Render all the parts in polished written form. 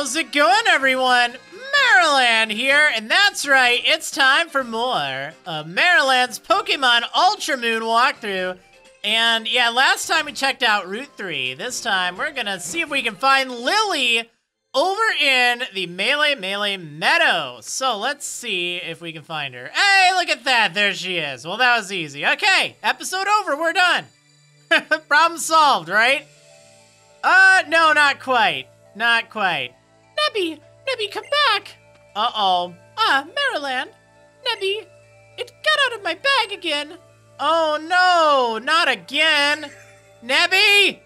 How's it going, everyone? Marriland here, and that's right, it's time for more of Marriland's Pokemon Ultra Moon walkthrough. And yeah, last time we checked out Route 3. This time, we're gonna see if we can find Lillie over in the Melemele Meadow. So let's see if we can find her. Hey, look at that, there she is. Well, that was easy. Okay, episode over, we're done. Problem solved, right? No, not quite. Not quite. Nebby, come back. Uh-oh. Marriland. Nebby, it got out of my bag again. Oh no, not again. Nebby,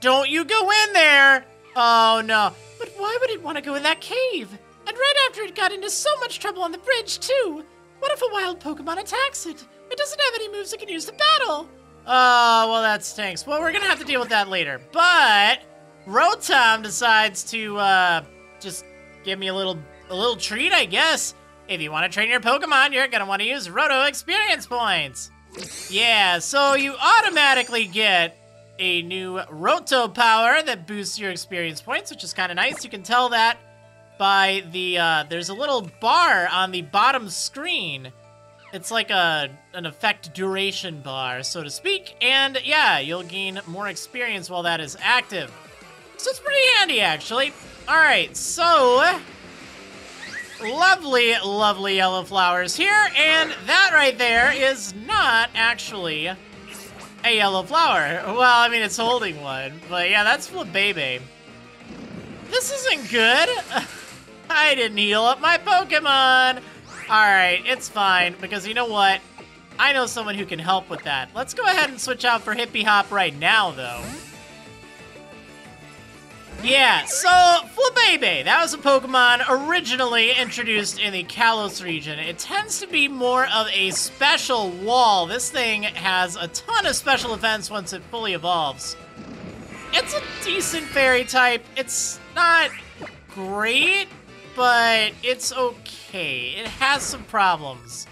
don't you go in there. Oh no. But why would it want to go in that cave? And right after it got into so much trouble on the bridge, too. What if a wild Pokemon attacks it? It doesn't have any moves it can use to battle. Oh, well, that stinks. Well, we're gonna have to deal with that later. But Rotom decides to just give me a little treat, I guess. If you want to train your Pokemon, you're gonna want to use Roto experience points. Yeah, so you automatically get a new Roto power that boosts your experience points, which is kind of nice. You can tell that by the there's a little bar on the bottom screen. It's like an effect duration bar, so to speak, and yeah, you'll gain more experience while that is active. So it's pretty handy, actually. All right, so lovely, lovely yellow flowers here, and that right there is not actually a yellow flower. Well, I mean, it's holding one, but yeah, that's Flabébé. This isn't good. I didn't heal up my Pokemon. All right, it's fine, because you know what? I know someone who can help with that. Let's go ahead and switch out for Hippie Hop right now, though. Yeah, so Flabébé, that was a Pokemon originally introduced in the Kalos region. It tends to be more of a special wall. This thing has a ton of special defense once it fully evolves. It's a decent fairy type. It's not great, but it's okay. It has some problems.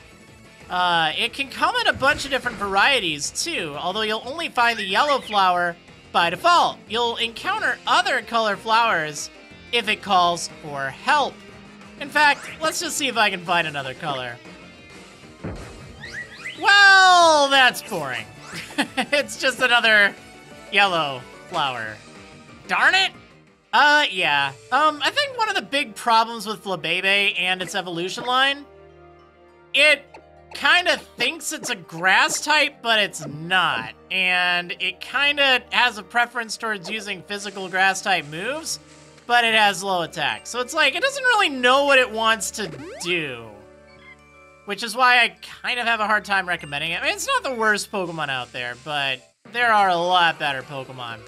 It can come in a bunch of different varieties, too, although you'll only find the yellow flower by default. You'll encounter other color flowers if it calls for help. In fact, let's just see if I can find another color. Well, that's boring. It's just another yellow flower. Darn it! Yeah. I think one of the big problems with Flabébé and its evolution line, it kind of thinks it's a grass type, but it's not. And it kind of has a preference towards using physical grass type moves, but it has low attack. So it's like, it doesn't really know what it wants to do. Which is why I kind of have a hard time recommending it. I mean, it's not the worst Pokemon out there, but there are a lot better Pokemon.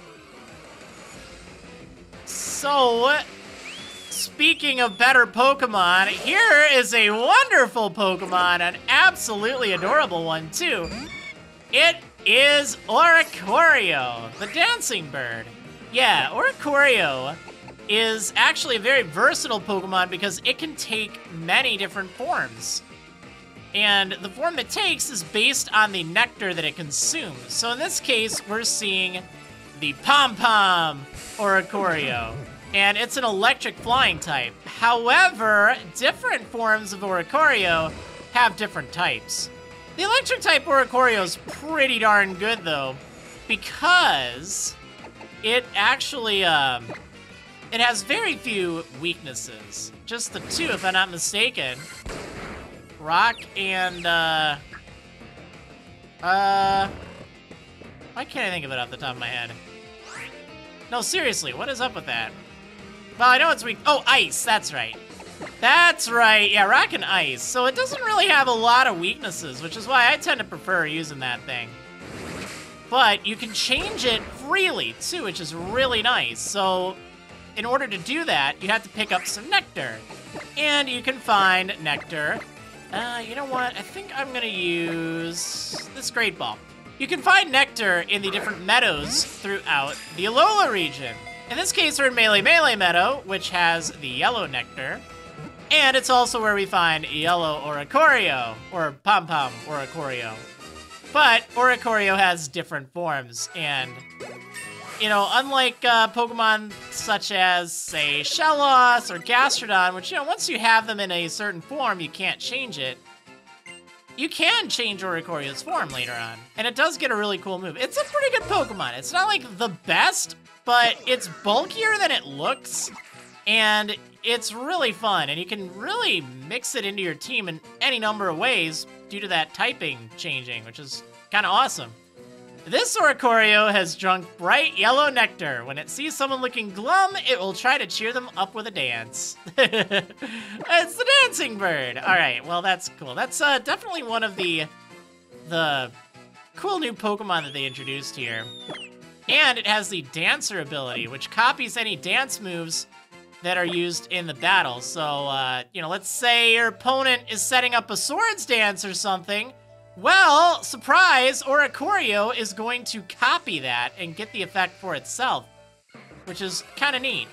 So, speaking of better Pokemon, here is a wonderful Pokemon, an absolutely adorable one, too. It is Oricorio, the dancing bird. Yeah, Oricorio is actually a very versatile Pokemon because it can take many different forms. And the form it takes is based on the nectar that it consumes. So in this case, we're seeing the Pom-Pom Oricorio. And it's an electric flying type. However, different forms of Oricorio have different types. The electric type Oricorio is pretty darn good, though, because it actually, it has very few weaknesses. Just the two, if I'm not mistaken. Rock and, why can't I think of it off the top of my head? No, seriously, what is up with that? Well, I know it's weak. Oh, ice, that's right. That's right, yeah, rock and ice. So it doesn't really have a lot of weaknesses, which is why I tend to prefer using that thing. But you can change it freely, too, which is really nice. So in order to do that, you have to pick up some nectar. And you can find nectar. You know what? I think I'm gonna use this Great Ball. You can find nectar in the different meadows throughout the Alola region. In this case, we're in Melemele Meadow, which has the yellow nectar. And it's also where we find yellow Oricorio, or Pom-Pom Oricorio. But Oricorio has different forms, and you know, unlike Pokemon such as, say, Shellos or Gastrodon, which, you know, once you have them in a certain form, you can't change it. You can change Oricorio's form later on, and it does get a really cool move. It's a pretty good Pokemon. It's not like the best, but it's bulkier than it looks, and it's really fun, and you can really mix it into your team in any number of ways due to that typing changing, which is kind of awesome. This Oricorio has drunk bright yellow nectar. When it sees someone looking glum, it will try to cheer them up with a dance. It's the dancing bird. All right, well, that's cool. That's definitely one of the cool new Pokemon that they introduced here. And it has the dancer ability, which copies any dance moves that are used in the battle. So, you know, let's say your opponent is setting up a swords dance or something. Well, surprise, Oricorio is going to copy that and get the effect for itself, which is kind of neat.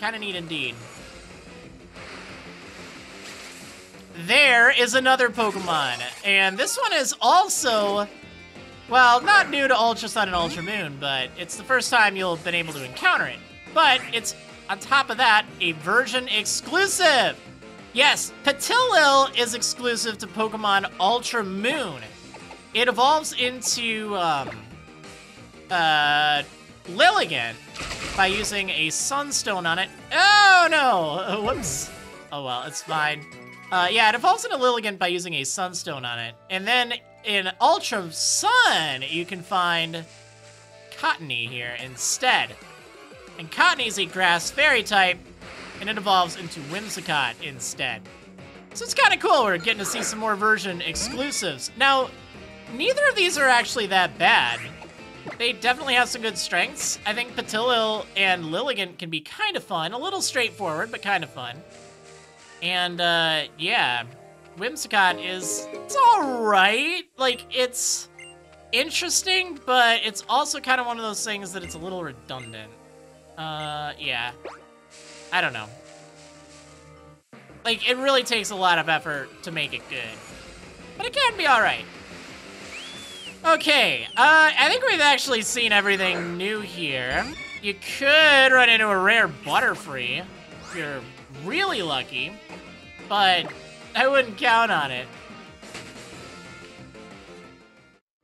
Kind of neat indeed. There is another Pokemon, and this one is also, well, not new to Ultra Sun and Ultra Moon, but it's the first time you'll have been able to encounter it. But it's, on top of that, a version exclusive. Yes, Petilil is exclusive to Pokemon Ultra Moon. It evolves into Lilligant by using a Sunstone on it. Oh no! Whoops. Oh well, it's fine. Yeah, it evolves into Lilligant by using a Sunstone on it. And then in Ultra Sun, you can find Cottonee here instead. And Cottonee is a Grass Fairy type, and it evolves into Whimsicott instead. So it's kind of cool. We're getting to see some more version exclusives. Now, neither of these are actually that bad. They definitely have some good strengths. I think Petilil and Lilligant can be kind of fun. A little straightforward, but kind of fun. And, yeah, Whimsicott it's all right. Like, it's interesting, but it's also kind of one of those things that it's a little redundant. Yeah. I don't know. Like, it really takes a lot of effort to make it good. But it can be alright. Okay, I think we've actually seen everything new here. You could run into a rare Butterfree if you're really lucky, but I wouldn't count on it.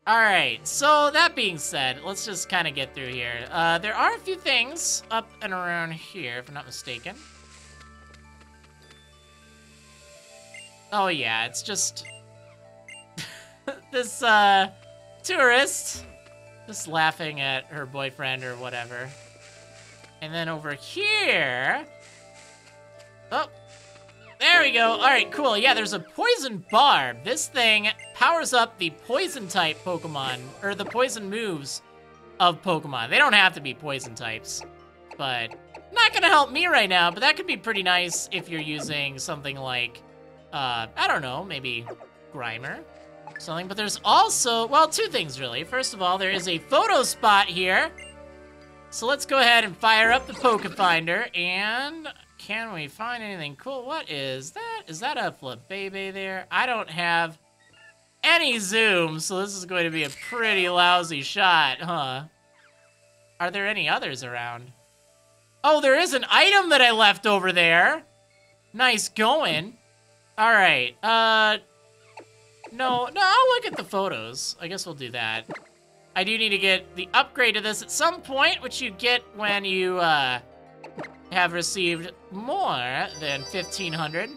Alright, so that being said, let's just kind of get through here. There are a few things up and around here, if I'm not mistaken. Oh yeah, it's just this tourist just laughing at her boyfriend or whatever. And then over here, oh, there we go. All right, cool. Yeah, there's a poison Barb. This thing powers up the poison type Pokemon, or the poison moves of Pokemon. They don't have to be poison types, but not gonna help me right now, but that could be pretty nice if you're using something like, I don't know, maybe Grimer, something. But there's also, well, two things really. First of all, there is a photo spot here. So let's go ahead and fire up the Pokefinder, and can we find anything cool? What is that? Is that a Flabébé there? I don't have any zoom, so this is going to be a pretty lousy shot, huh? Are there any others around? Oh, there is an item that I left over there. Nice going. All right, no, I'll look at the photos. I guess we'll do that. I do need to get the upgrade to this at some point, which you get when you have received more than 1,500.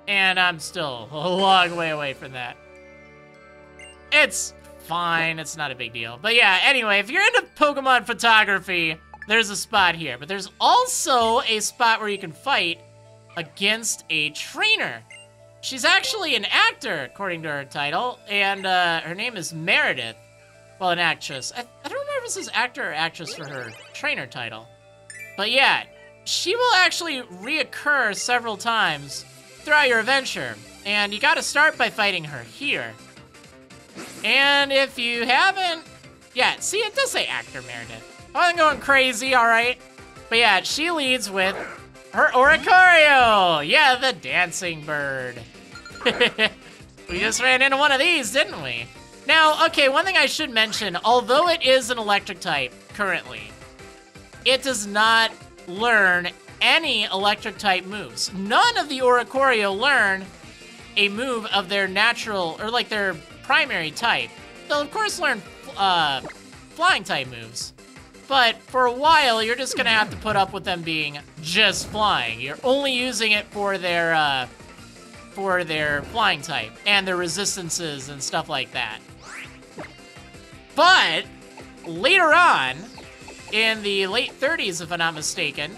And I'm still a long way away from that. It's fine, it's not a big deal. But yeah, anyway, if you're into Pokemon photography, there's a spot here. But there's also a spot where you can fight against a trainer. She's actually an actor, according to her title, and her name is Meredith. Well, an actress. I don't remember if this is actor or actress for her trainer title. But yeah, she will actually reoccur several times throughout your adventure, and you gotta start by fighting her here. And if you haven't, yeah, see, it does say actor Meredith. I wasn't going crazy, all right? But yeah, she leads with her Oricorio! Yeah, the dancing bird. We just ran into one of these, didn't we? Now, okay, one thing I should mention, although it is an electric type, currently, it does not learn any electric-type moves. None of the Oricorio learn a move of their natural, or like their primary type. They'll of course learn flying-type moves. But for a while, you're just gonna have to put up with them being just flying. You're only using it for their flying type and their resistances and stuff like that. But later on, in the late 30s, if I'm not mistaken,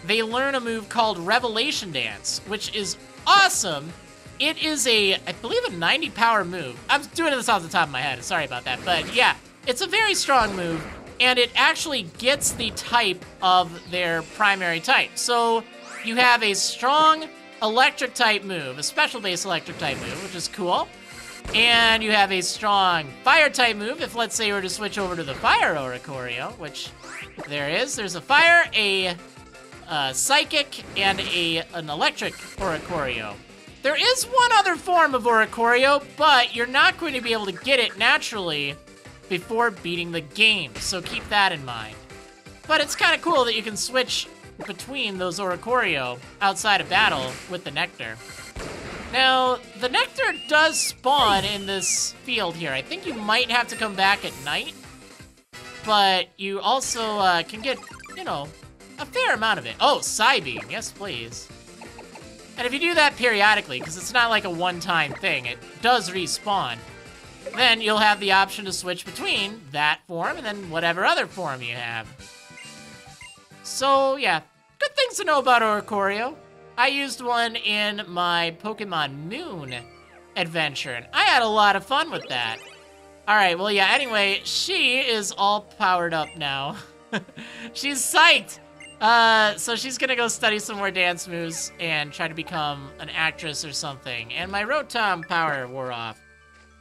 they learn a move called Revelation Dance, which is awesome. It is I believe a 90 power move. I'm doing this off the top of my head, sorry about that. But yeah, it's a very strong move, and it actually gets the type of their primary type. So you have a strong electric type move, a special base electric type move, which is cool. And you have a strong fire type move if, let's say, you were to switch over to the fire Oricorio, which there is. There's a fire, a psychic, and an electric Oricorio. There is one other form of Oricorio, but you're not going to be able to get it naturally before beating the game, so keep that in mind. But it's kind of cool that you can switch between those Oricorio outside of battle with the Nectar. Now, the Nectar does spawn in this field here. I think you might have to come back at night, but you also can get, you know, a fair amount of it. Oh, Psybeam, yes please. And if you do that periodically, because it's not like a one-time thing, it does respawn, then you'll have the option to switch between that form and then whatever other form you have. So, yeah, good things to know about Oricorio. I used one in my Pokemon Moon adventure, and I had a lot of fun with that. Alright, well, yeah, anyway, she is all powered up now. She's psyched! So she's gonna go study some more dance moves and try to become an actress or something. And my Rotom power wore off.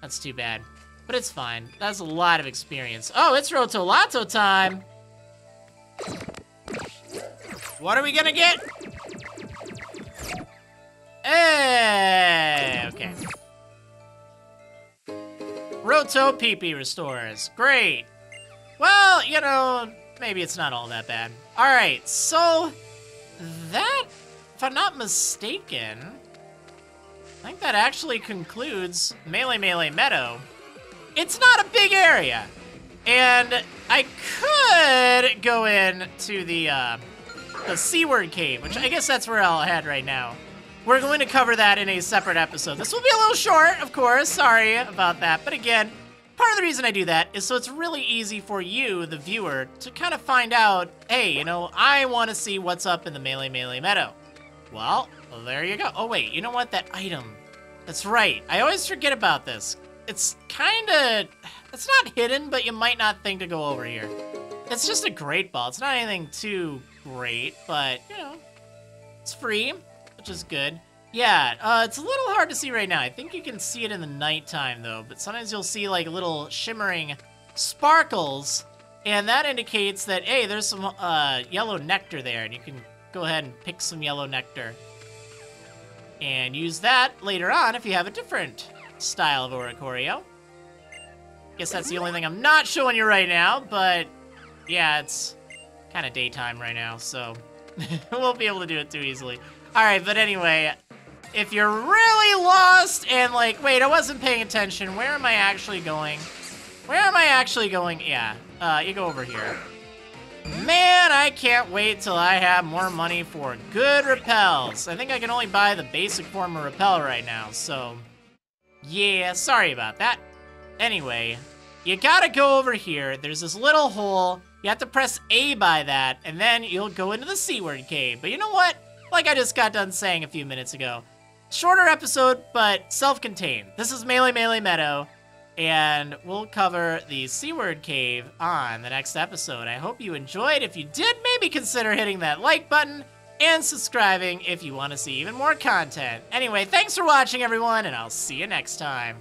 That's too bad. But it's fine. That's a lot of experience. Oh, it's Rotolato time! What are we gonna get? Hey, okay. Roto PP restores. Great. Well, you know, maybe it's not all that bad. Alright, so that, if I'm not mistaken, I think that actually concludes Melemele Meadow. It's not a big area, and I could go into the C-word cave, which I guess that's where I'll head right now. We're going to cover that in a separate episode. This will be a little short, of course, sorry about that, but again, part of the reason I do that is so it's really easy for you, the viewer, to kind of find out, hey, you know, I want to see what's up in the Melemele Meadow. Well, there you go. Oh, wait, you know what? That item. That's right. I always forget about this. It's kind of... It's not hidden, but you might not think to go over here. It's just a great ball. It's not anything too great, but, you know, it's free, which is good. Yeah, it's a little hard to see right now. I think you can see it in the nighttime, though, but sometimes you'll see, like, little shimmering sparkles, and that indicates that, hey, there's some yellow nectar there, and you can go ahead and pick some yellow nectar and use that later on if you have a different style of Oricorio. Guess that's the only thing I'm not showing you right now, but yeah, it's kind of daytime right now, so we won't be able to do it too easily. Alright, but anyway, if you're really lost and like, wait, I wasn't paying attention, where am I actually going? Where am I actually going? Yeah, you go over here. Man, I can't wait till I have more money for good repels. I think I can only buy the basic form of repel right now, so yeah, sorry about that. Anyway, you gotta go over here. There's this little hole. You have to press A by that, and then you'll go into the C-word cave. But you know what? Like I just got done saying a few minutes ago, shorter episode, but self-contained. This is Melemele Meadow, and we'll cover the C-word cave on the next episode. I hope you enjoyed. If you did, maybe consider hitting that like button and subscribing if you want to see even more content. Anyway, thanks for watching, everyone, and I'll see you next time.